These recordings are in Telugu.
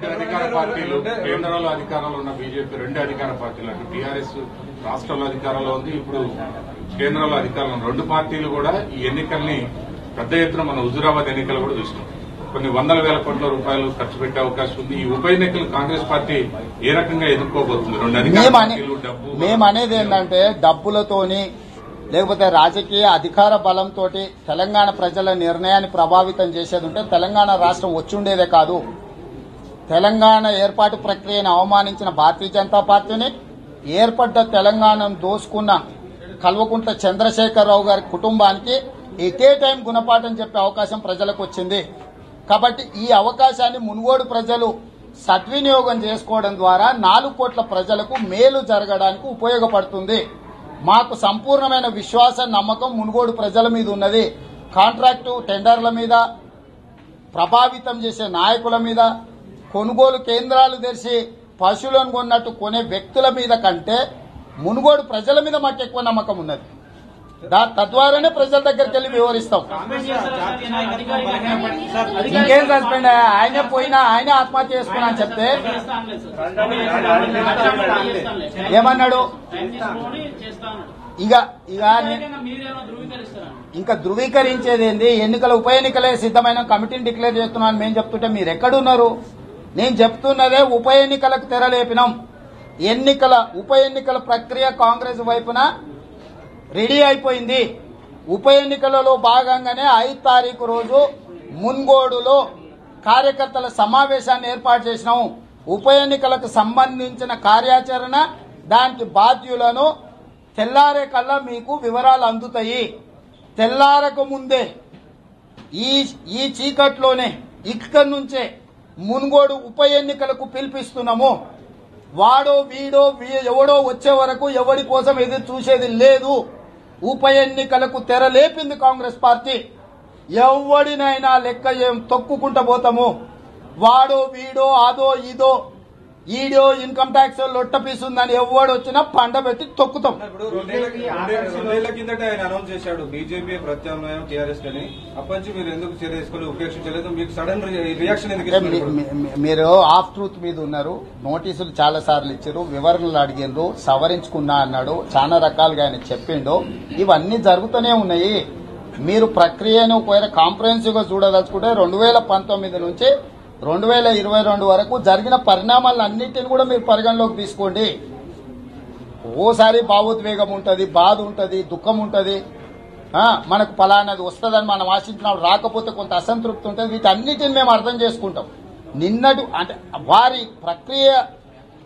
రెండు అధికార పార్టీలు కేంద్రంలో అధికారంలో ఉన్న బీజేపీ రెండు అధికార పార్టీలు అంటే టీఆర్ఎస్ రాష్ట్రంలో అధికారంలో ఉంది, ఇప్పుడు కేంద్రంలో అధికారంలో రెండు పార్టీలు కూడా ఈ ఎన్నికల్ని పెద్ద ఎత్తున మన హుజూరాబాద్ ఎన్నికలు కూడా చూసినాం. కొన్ని వందల వేల కోట్ల రూపాయలు ఖర్చు పెట్టే అవకాశం ఉంది. ఈ ఉప ఎన్నికలు కాంగ్రెస్ పార్టీ ఏ రకంగా ఎదుర్కోబోతుంది? రెండు అధికార పార్టీలు డబ్బు మేము అనేది ఏంటంటే డబ్బులతోని లేకపోతే రాజకీయ అధికార బలంతో తెలంగాణ ప్రజల నిర్ణయాన్ని ప్రభావితం చేసేది ఉంటే తెలంగాణ రాష్ట్రం వచ్చుండేదే కాదు. తెలంగాణ ఏర్పాటు ప్రక్రియను అవమానించిన భారతీయ జనతా పార్టీని, ఏర్పడ్డ తెలంగాణను దోసుకున్న కల్వకుంట్ల చంద్రశేఖరరావు గారి కుటుంబానికి ఎట్ ఏ టైం గుణపాఠం చెప్పే అవకాశం ప్రజలకు వచ్చింది. కాబట్టి ఈ అవకాశాన్ని మునుగోడు ప్రజలు సద్వినియోగం చేసుకోవడం ద్వారా 4 కోట్ల ప్రజలకు మేలు జరగడానికి ఉపయోగపడుతుంది. మాకు సంపూర్ణమైన విశ్వాసం, నమ్మకం మునుగోడు ప్రజల మీద ఉన్నది. కాంట్రాక్టు టెండర్ల మీద, ప్రభావితం చేసే నాయకుల మీద, కొనుగోలు కేంద్రాలు తెరిచి పశువులను కొన్నట్టు కొనే వ్యక్తుల మీద కంటే మునుగోడు ప్రజల మీద మాకు ఎక్కువ నమ్మకం ఉన్నది. తద్వారానే ప్రజల దగ్గరికి వెళ్లి వివరిస్తాం. ఇంకేం సస్పెండ్ ఆయనే పోయినా ఆయనే ఆత్మహత్య చేసుకున్నా అని చెప్తే ఏమన్నాడు? ఇంకా ధృవీకరించేది ఏంది? ఎన్నికల ఉప ఎన్నికలే సిద్దమైన కమిటీని డిక్లేర్ చేస్తున్నాను మేము చెప్తుంటే మీరు ఎక్కడున్నారు? నేను చెప్తున్నదే ఉప ఎన్నికలకు తెరలేపినాం. ఉప ఎన్నికల ప్రక్రియ కాంగ్రెస్ వైపున రెడీ అయిపోయింది. ఉప ఎన్నికలలో భాగంగానే 5 తారీఖు రోజు మున్గోడులో కార్యకర్తల సమావేశాన్ని ఏర్పాటు చేసినాము. ఉప ఎన్నికలకు సంబంధించిన కార్యాచరణ, దానికి బాధ్యులను తెల్లారే కల్లా మీకు వివరాలు అందుతాయి. తెల్లారక ముందే ఈ చీకట్లోనే ఇక్కడి నుంచే మున్గోడు ఉప ఎన్నికలకు పిలిపిస్తున్నాము. వాడో వీడో ఎవడో వచ్చే వరకు ఎవడి కోసం ఎదురు చూసేది లేదు. ఉప ఎన్నికలకు తెరలేపింది కాంగ్రెస్ పార్టీ. ఎవడినైనా లెక్క తొక్కుకుంటూ పోతాము. వాడో వీడో అదో ఇదో ఈడో ఇన్కమ్ ట్యాక్స్ లొట్టపీసుందని ఎవడు వచ్చినా పండబెట్టి తొక్కుతాం. రెండేళ్ల కిందట ఆయన అనౌన్స్ చేశాడు బీజేపీ ప్రత్యామ్నాయం టీఆర్ఎస్ అని. అప్పటి నుంచి మీరు ఎందుకు చర్య తీసుకొని ఉపేక్షించలేదు? మీకు సడన్ రియాక్షన్ ఎందుకు? మీరు ఆఫ్ ట్రూత్ మీద ఉన్నారు. నోటీసులు చాలా సార్లు ఇచ్చారు, వివరణలు అడిగిండ్రు, సవరించుకున్నా అన్నాడు, చాలా రకాలుగా ఆయన చెప్పిండు. ఇవన్నీ జరుగుతూనే ఉన్నాయి. మీరు ప్రక్రియను ఒకవేళ కాంప్రహెన్సివ్ గా చూడదలుచుకుంటే 2019 నుంచి 2022 వరకు జరిగిన పరిణామాలన్నింటినీ కూడా మీరు పరిగణలోకి తీసుకోండి. ఓసారి భావోద్వేగం ఉంటుంది, బాధ ఉంటుంది, దుఃఖం ఉంటుంది. మనకు ఫలానది వస్తుందని మనం ఆశించినప్పుడు రాకపోతే కొంత అసంతృప్తి ఉంటుంది. వీటన్నిటిని మేము అర్థం చేసుకుంటాం. నిన్నటి అంటే వారి ప్రక్రియ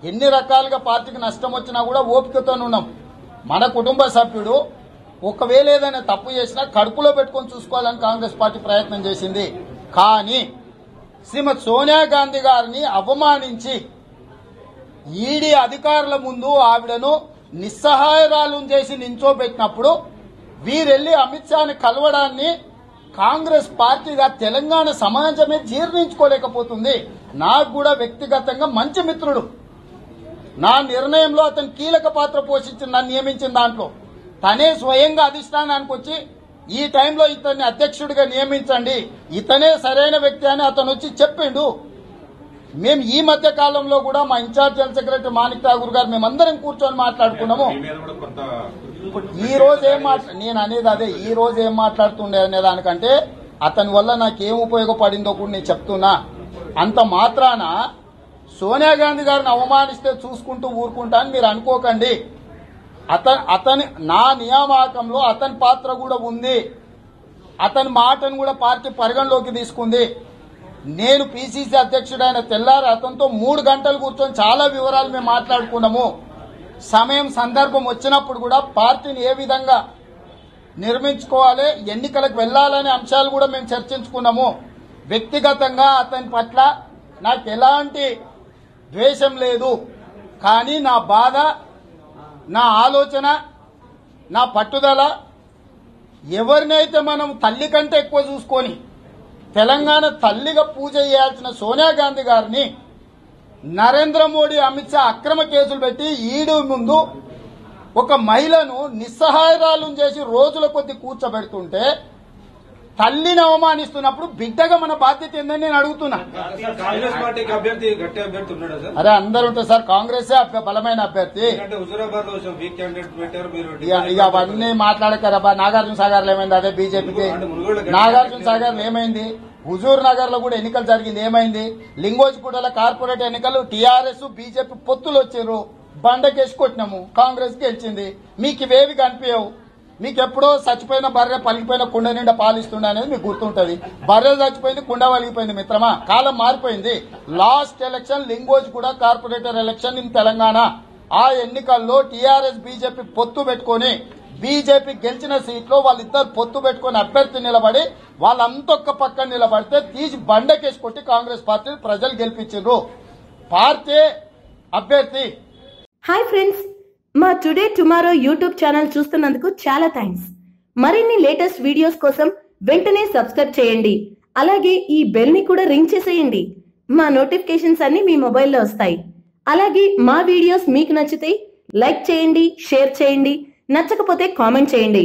ఎన్ని రకాలుగా పార్టీకి నష్టం వచ్చినా కూడా ఓపికతో ఉన్నాం. మన కుటుంబ సభ్యుడు ఒకవేళ ఏదైనా తప్పు చేసినా కడుపులో పెట్టుకొని చూసుకోవాలని కాంగ్రెస్ పార్టీ ప్రయత్నం చేసింది. కానీ శ్రీమతి సోనియా గాంధీ గారిని అవమానించి ఈడీ అధికారుల ముందు ఆవిడను నిస్సహాయరాలు చేసి నించోబెట్టినప్పుడు వీరెళ్లి అమిత్ షాని కలవడాన్ని కాంగ్రెస్ పార్టీగా తెలంగాణ సమాజమే జీర్ణించుకోలేకపోతుంది. నాకు కూడా వ్యక్తిగతంగా మంచి మిత్రుడు. నా నిర్ణయంలో అతను కీలక పాత్ర పోషించి నన్ను నియమించిన దాంట్లో తనే స్వయంగా అధిష్టానానికి వచ్చి ఈ టైంలో ఇతన్ని అధ్యక్షుడిగా నియమించండి, ఇతనే సరైన వ్యక్తి అని అతను వచ్చి చెప్పిండు. మేము ఈ మధ్య కాలంలో కూడా మా in-charge general secretary Manik Tagore garu మేమందరం కూర్చొని మాట్లాడుకున్నాము. ఈ రోజు నేను అనేది అదే, ఈ రోజు ఏం మాట్లాడుతుండే అనే దానికంటే అతని వల్ల నాకేం ఉపయోగపడిందో కూడా నేను చెప్తున్నా. అంత మాత్రాన సోనియా గాంధీ గారిని అవమానిస్తే చూసుకుంటూ ఊరుకుంటా అని మీరు అనుకోకండి. అతని నా నియామకంలో అతని పాత్ర కూడా ఉంది. అతని మాటను కూడా పార్టీ పరిగణలోకి తీసుకుంది. నేను పీసీసీ అధ్యక్షుడైన తెల్లారి అతనితో 3 గంటలు కూర్చొని చాలా వివరాలు మేము మాట్లాడుకున్నాము. సమయం సందర్భం వచ్చినప్పుడు కూడా పార్టీని ఏ విధంగా నిర్మించుకోవాలి, ఎన్నికలకు వెళ్లాలనే అంశాలు కూడా మేము చర్చించుకున్నాము. వ్యక్తిగతంగా అతని పట్ల నాకు ఎలాంటి ద్వేషం లేదు. కానీ నా బాధ, నా ఆలోచన, నా పట్టుదల ఎవరినైతే మనం తల్లి కంటే ఎక్కువ చూసుకొని తెలంగాణ తల్లిగా పూజ చేయాల్సిన సోనియా గాంధీ గారిని నరేంద్ర మోడీ, అమిత్ షా అక్రమ కేసులు పెట్టి ఈడీ ముందు ఒక మహిళను నిస్సహాయరాలు చేసి రోజుల కొద్ది కూర్చోబెడుతుంటే తల్లిని అవమానిస్తున్నప్పుడు బిడ్డగా మన బాధ్యత ఏందని నేను అడుగుతున్నా. కాంగ్రెస్ పార్టీకి అభ్యర్థి గట్టి అభ్యర్థి ఉన్నాడా సార్? అరే అందరు ఉంటారు సార్, కాంగ్రెస్ బలమైన అభ్యర్థి. హుజూరాబాద్ లో వీక్ క్యాండిడేట్ పెట్టారు మీరు. ఇక అవన్నీ మాట్లాడకరబ్బా. నాగార్జున సాగర్ లో ఏమైంది? అదే బీజేపీకి. నాగార్జున సాగర్ ఏమైంది? హుజూర్ నగర్ లో కూడా ఎన్నికలు జరిగింది, ఏమైంది? లింగోజిగూడలో కార్పొరేట్ ఎన్నికలు టీఆర్ఎస్ బీజేపీ పొత్తులు వచ్చారు, బండకేసి కొట్టినాము, కాంగ్రెస్ గెలిచింది. మీకు ఇవేవి కనిపించవు. మీకు ఎప్పుడో చచ్చిపోయిన బర్రె పలిగిపోయిన కుండ నిండా పాలిస్తుండే అనేది మీకు గుర్తుంటది. బర్రె చచ్చిపోయింది, కుండ వలిగిపోయింది మిత్రమా. కాలం మారిపోయింది. Last election Lingojiguda corporator election in Telangana. ఆ ఎన్నికల్లో టీఆర్ఎస్ బీజేపీ పొత్తు పెట్టుకుని బీజేపీ గెలిచిన సీట్లో వాళ్ళిద్దరు పొత్తు పెట్టుకుని అభ్యర్థి నిలబడి వాళ్ళంతొక్క పక్కన నిలబడితే తీసి బండకేసి కొట్టి కాంగ్రెస్ పార్టీని ప్రజలు గెలిపించారు. పార్టీ అభ్యర్థి. హాయ్ ఫ్రెండ్స్, మా టుడే టుమారో యూట్యూబ్ ఛానల్ చూస్తున్నందుకు చాలా థ్యాంక్స్. మరిన్ని లేటెస్ట్ వీడియోస్ కోసం వెంటనే సబ్స్క్రైబ్ చేయండి. అలాగే ఈ బెల్ ని కూడా రింగ్ చేసేయండి. మా నోటిఫికేషన్స్ అన్ని మీ మొబైల్లో వస్తాయి. అలాగే మా వీడియోస్ మీకు నచ్చితే లైక్ చేయండి, షేర్ చేయండి, నచ్చకపోతే కామెంట్ చేయండి.